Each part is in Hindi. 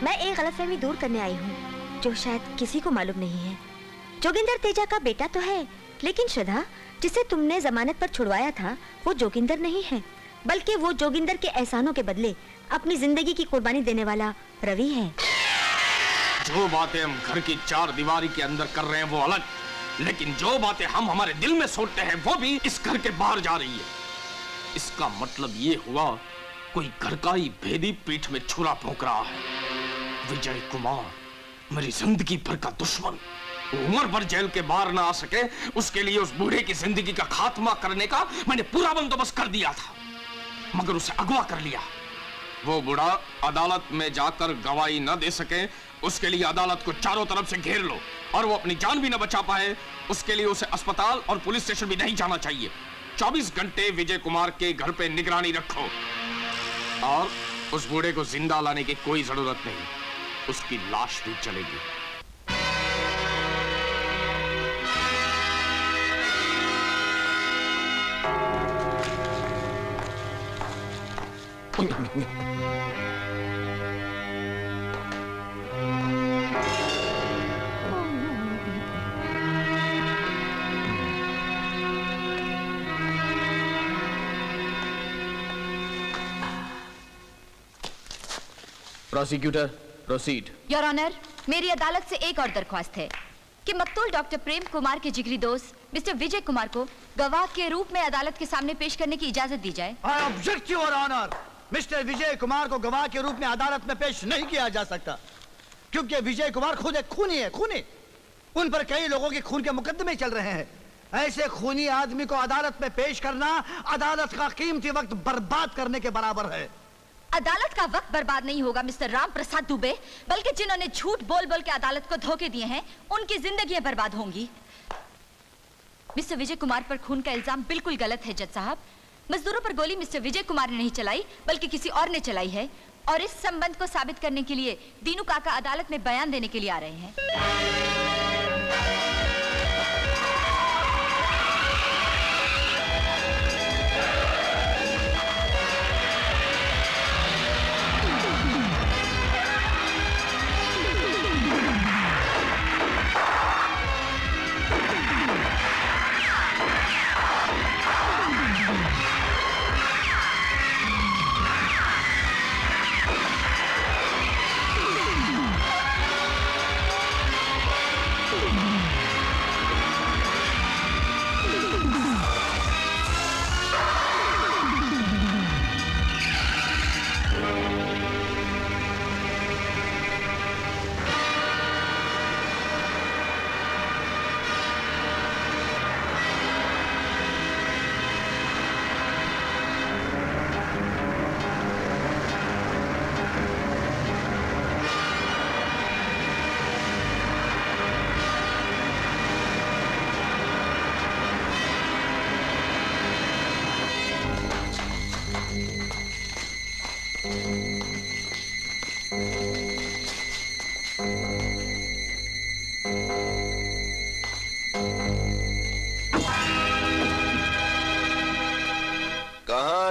मैं एक गलतफहमी दूर करने आई हूँ जो शायद किसी को मालूम नहीं है। जोगिंदर तेजा का बेटा तो है, लेकिन श्रद्धा, जिसे तुमने जमानत पर छुड़वाया था वो जोगिंदर नहीं है, बल्कि वो जोगिंदर के एहसानों के बदले अपनी जिंदगी की कुर्बानी देने वाला रवि है। जो बातें हम घर की चार दीवारी के अंदर कर रहे हैं वो अलग, लेकिन जो बातें हम हमारे दिल में सोचते हैं वो भी इस घर के बाहर जा रही है। इसका मतलब ये हुआ कोई घर का ही भेदी पीठ में छुरा भोंक रहा है। विजय कुमार मेरी जिंदगी भर का दुश्मन, उम्र भर जेल के बाहर ना आ सके, उसके लिए उस बूढ़े की जिंदगी का खात्मा करने का मैंने पूरा बंदोबस्त कर दिया था, मगर उसे अगवा कर लिया। वो बूढ़ा अदालत में जाकर गवाही न दे सके, उसके लिए अदालत को चारों तरफ से घेर लो, और वो अपनी जान भी न बचा पाए, उसके लिए उसे अस्पताल और पुलिस स्टेशन भी नहीं जाना चाहिए। 24 घंटे विजय कुमार के घर पे निगरानी रखो, और उस बूढ़े को जिंदा लाने की कोई जरूरत नहीं, उसकी लाश भी चलेगी। Prosecutor, proceed. योर ऑनर, मेरी अदालत से एक और दरख्वास्त है कि मकतूल डॉक्टर प्रेम कुमार के जिगरी दोस्त मिस्टर विजय कुमार को गवाह के रूप में अदालत के सामने पेश करने की इजाजत दी जाए। I object your honour, mister Vijay Kumar को गवाह के रूप में अदालत में पेश नहीं किया जा सकता, क्योंकि विजय कुमार खुद एक खूनी है, खूनी। उन पर कई लोगों के खून के मुकदमे चल रहे हैं। ऐसे खूनी आदमी को अदालत में पेश करना अदालत का कीमती वक्त बर्बाद करने के बराबर है। अदालत का वक्त बर्बाद नहीं होगा मिस्टर राम प्रसाद दुबे, बल्कि जिन्होंने झूठ बोल बोल के अदालत को धोखे दिए हैं उनकी जिंदगियां बर्बाद होंगी। मिस्टर विजय कुमार पर खून का इल्जाम बिल्कुल गलत है जज साहब। मजदूरों पर गोली मिस्टर विजय कुमार ने नहीं चलाई, बल्कि किसी और ने चलाई है, और इस संबंध को साबित करने के लिए दीनू काका अदालत में बयान देने के लिए आ रहे हैं।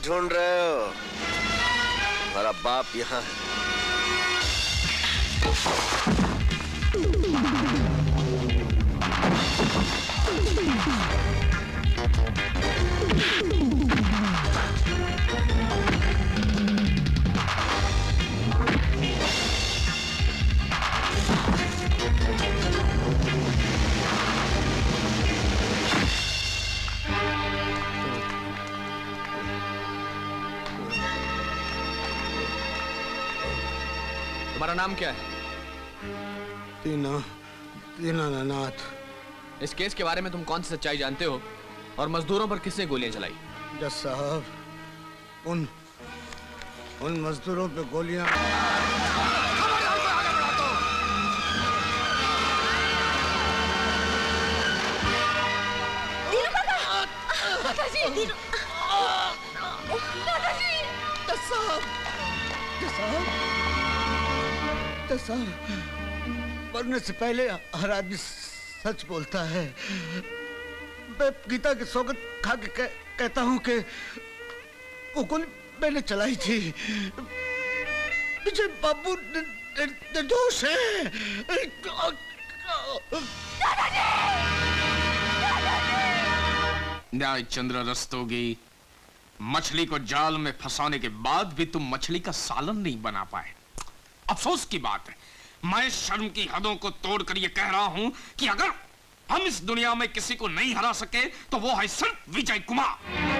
ढूंढ रहे हो? हमारा बाप यहाँ है। तुम्हारा नाम क्या है? दीनानाथ। इस केस के बारे में तुम कौन सी सच्चाई जानते हो और मजदूरों पर किसने गोलियां चलाई? जज साहब, उन मजदूरों पे गोलियां मरने से पहले हर आदमी सच बोलता है। मैं गीता की सौगंध खा के कहता हूँ कि वो गोली मैंने चलाई थी। विजय बाबू निर्दोष है। न्याय चंद्र रस्तोगी, मछली को जाल में फंसाने के बाद भी तुम मछली का सालन नहीं बना पाए। अफसोस की बात है। मैं शर्म की हदों को तोड़कर यह कह रहा हूं कि अगर हम इस दुनिया में किसी को नहीं हरा सके तो वो है सिर्फ विजय कुमार,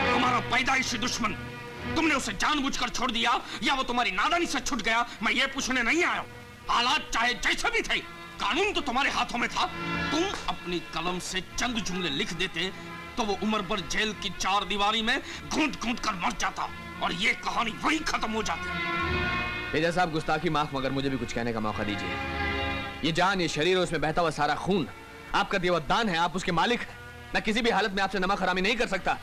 हमारा पैदाइशी दुश्मन। तुमने उसे जानबूझकर छोड़ दिया या वो तुम्हारी नादानी से छूट गया, मैं ये पूछने नहीं आया। हालात चाहे जैसे भी थे, कानून तो तुम्हारे हाथों में था। तुम अपनी कलम से चंद जुमले लिख देते तो वो उम्र भर जेल की चार दीवारी में घूंट घूंट कर मर जाता और ये कहानी वहीं खत्म हो जाती। मेजर साहब, गुस्ताखी माफ, मगर मुझे भी कुछ कहने का मौका दीजिए। ये जान, ये शरीर और उसमें बहता हुआ सारा खून आपका दिया हुआ दान है। आप उसके मालिक हैं। मैं किसी भी हालत में आपसे नमक हरामी नहीं कर सकता।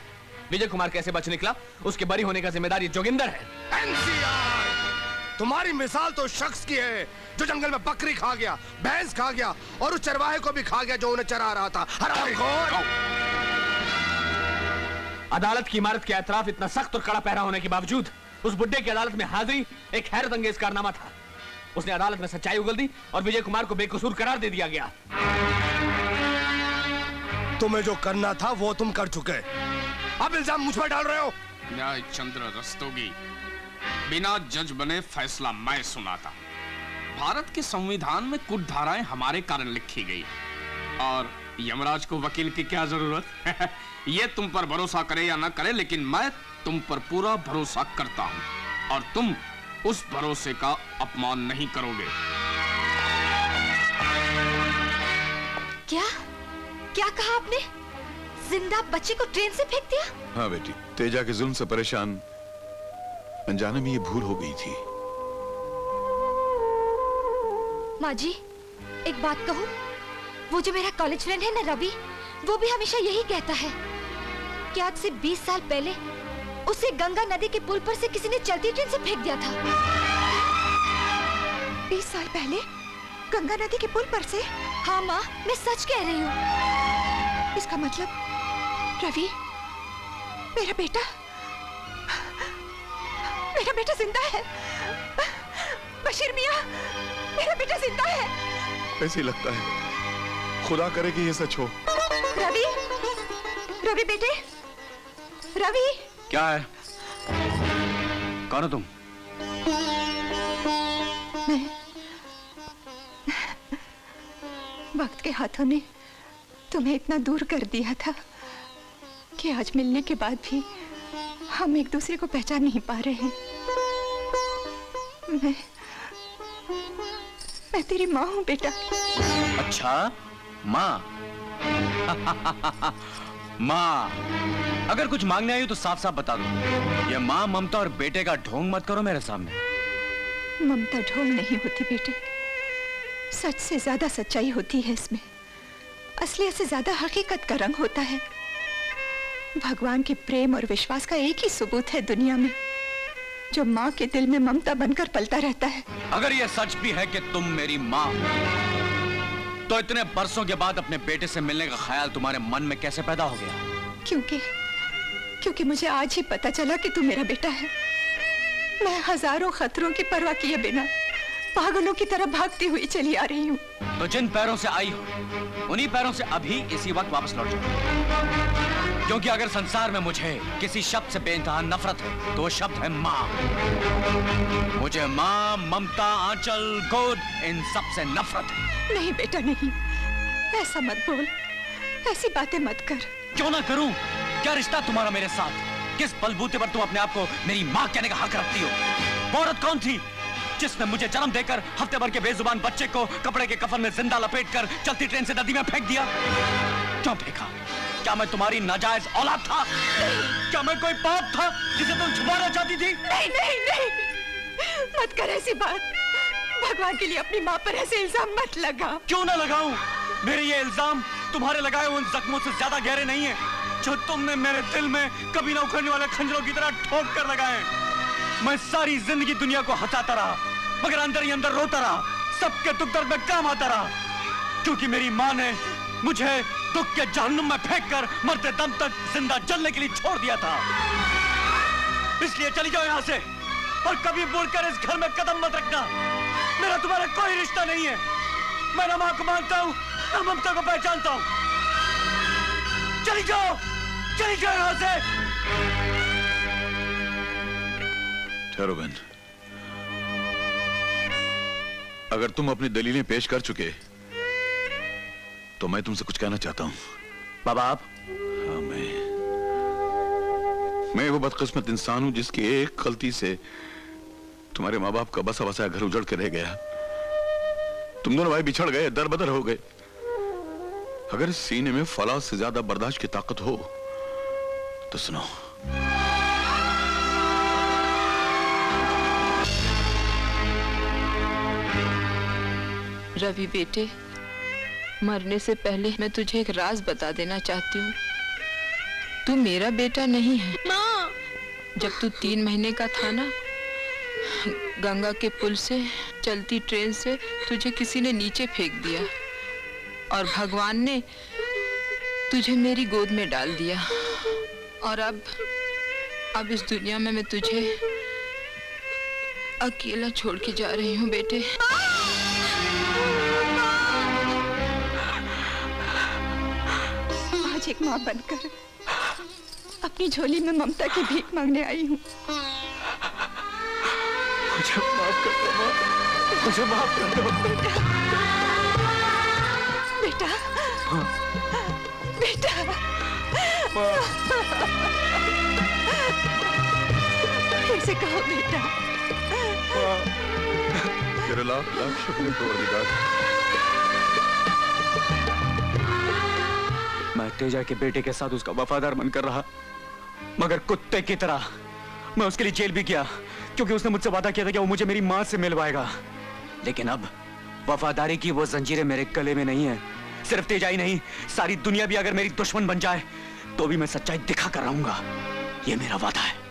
विजय कुमार कैसे बच निकला, उसके बरी होने का जिम्मेदार ये जोगिंदर है। NCR! तुम्हारी मिसाल तो शख्स की है जो जंगल में बकरी खा गया, भैंस खा गया और उस चरवाहे को भी खा गया जो उन्हें चरा रहा था। हरामखोर! अदालत की इमारत के एतराफ इतना सख्त और कड़ा पहरा होने के बावजूद उस बुड्ढे की अदालत में हाजिरी एक हैरत अंगेज कारनामा था। उसने अदालत में सच्चाई उगल दी और विजय कुमार को बेकसूर करार दे दिया गया। तुम्हें जो करना था वो तुम कर चुके, अब इल्जाम मुझ पर डाल रहे हो। न्याय चंद्र रस्तोगी, बिना जज बने फैसला मैं सुनाता। भारत के संविधान में कुछ धाराएं हमारे कारण लिखी गई और यमराज को वकील की क्या जरूरत। ये तुम पर भरोसा करे या ना करे, लेकिन मैं तुम पर पूरा भरोसा करता हूं और तुम उस भरोसे का अपमान नहीं करोगे। क्या क्या कहा आपने? जिंदा बच्चे को ट्रेन से फेंक दिया? हाँ बेटी, तेजा के जुल्म से परेशान अनजाने में ये भूल हो गई थी। माँ जी, एक बात कहूँ, वो जो मेरा कॉलेज फ्रेंड है ना रवि, वो भी हमेशा यही कहता है कि आज से 20 साल पहले उसे गंगा नदी के पुल पर से किसी ने चलती ट्रेन से फेंक दिया था। 20 साल पहले गंगा नदी के पुल पर से? हाँ माँ, मैं सच कह रही हूँ। इसका मतलब रवि, मेरा बेटा जिंदा है। बशीर मियाँ, मेरा बेटा जिंदा है। ऐसे ही लगता है। खुदा करे कि ये सच हो। रवि बेटे, रवि। क्या है? कौन हो तुम? मैं वक्त के हाथों ने तुम्हें इतना दूर कर दिया था कि आज मिलने के बाद भी हम एक दूसरे को पहचान नहीं पा रहे हैं। मैं तेरी माँ हूँ बेटा। अच्छा, माँ। माँ, अगर कुछ मांगने आई हो तो साफ साफ बता दो। ये माँ ममता और बेटे का ढोंग मत करो मेरे सामने। ममता ढोंग नहीं होती बेटे, सच से ज्यादा सच्चाई होती है इसमें। असलियत से ज्यादा हकीकत का रंग होता है। भगवान के प्रेम और विश्वास का एक ही सबूत है दुनिया में, जो माँ के दिल में ममता बनकर पलता रहता है। अगर ये सच भी है कि तुम मेरी माँ हो, तो इतने बरसों के बाद अपने बेटे से मिलने का ख्याल तुम्हारे मन में कैसे पैदा हो गया? क्योंकि मुझे आज ही पता चला कि तू मेरा बेटा है। मैं हजारों खतरों की परवाह किए बिना पागलों की तरह भागती हुई चली आ रही हूँ। तो जिन पैरों से आई हो, उन्हीं पैरों से अभी इसी वक्त वापस लौट जाओ। क्योंकि अगर संसार में मुझे किसी शब्द से बेइंतहा नफरत है तो वो शब्द है माँ। मुझे माँ, ममता, आंचल, गोद, इन सब से नफरत है। नहीं बेटा नहीं, ऐसा मत बोल, ऐसी बातें मत कर। क्यों ना करूं? क्या रिश्ता तुम्हारा मेरे साथ? किस बलबूते पर तुम अपने आप को मेरी माँ कहने का हक रखती हो? वो औरत कौन थी जिसने मुझे जन्म देकर हफ्ते भर के बेजुबान बच्चे को कपड़े के कफन में जिंदा लपेटकर चलती ट्रेन से नदी में फेंक दिया? क्यों फेंका? क्या मैं तुम्हारी नाजायज औलाद था? क्या मैं कोई पाप था जिसे तुम छुपाना चाहती थी? नहीं नहीं नहीं, मत कर ऐसी बात। भगवान के लिए अपनी माँ पर ऐसे इल्जाम मत लगा। क्यों ना लगाऊं? मेरे ये इल्जाम तुम्हारे लगाए उन जख्मों से ज्यादा गहरे नहीं है जो तुमने मेरे दिल में कभी ना उखड़ने वाले खंजरों की तरह ठोक कर लगाए। मैं सारी जिंदगी दुनिया को हंसाता रहा, मगर अंदर ही अंदर रोता रहा, सबके दुख दर्द में काम आता रहा, क्योंकि मेरी माँ ने मुझे दुख के जहन्नुम में फेंककर मरते दम तक जिंदा जलने के लिए छोड़ दिया था। इसलिए चली जाओ यहाँ से और कभी मुड़कर इस घर में कदम मत रखना। मेरा मेरा तुम्हारा कोई रिश्ता नहीं है। मैं ना मां को मानता हूं, ना ममता को पहचानता हूं। चली जाओ यहां से। ठहरो बहन, अगर तुम अपनी दलीलें पेश कर चुके तो मैं तुमसे कुछ कहना चाहता हूं। बाबा आप? हाँ, मैं वो बदकिस्मत इंसान हूं जिसकी एक गलती से तुम्हारे माँ बाप का बसा बसाया घर उजड़ के रह गया। तुम दोनों भाई बिछड़ गए, दरबदर हो गए। अगर सीने में फौलाद से ज्यादा बर्दाश्त की ताकत हो तो सुनो। रवि बेटे, मरने से पहले मैं तुझे एक राज बता देना चाहती हूँ। तू मेरा बेटा नहीं है। माँ! जब तू 3 महीने का था ना, गंगा के पुल से चलती ट्रेन से तुझे किसी ने नीचे फेंक दिया और भगवान ने तुझे मेरी गोद में डाल दिया। और अब इस दुनिया में मैं तुझे अकेला छोड़ के जा रही हूँ बेटे। आज एक माँ बनकर अपनी झोली में ममता की भीख मांगने आई हूँ। मुझे माफ कर दो माँ, मुझे माफ कर दो। बेटा, बेटा, फिर से कहो बेटा। तेरे लाख लाख शुक्र परवरदिगार। मैं तेजा के बेटे के साथ उसका वफादार बनकर रहा, मगर कुत्ते की तरह मैं उसके लिए जेल भी गया, क्योंकि उसने मुझसे वादा किया था कि वो मुझे मेरी मां से मिलवाएगा। लेकिन अब वफादारी की वो जंजीरें मेरे गले में नहीं है। सिर्फ तेजा ही नहीं, सारी दुनिया भी अगर मेरी दुश्मन बन जाए तो भी मैं सच्चाई दिखा कर रहूंगा। ये मेरा वादा है।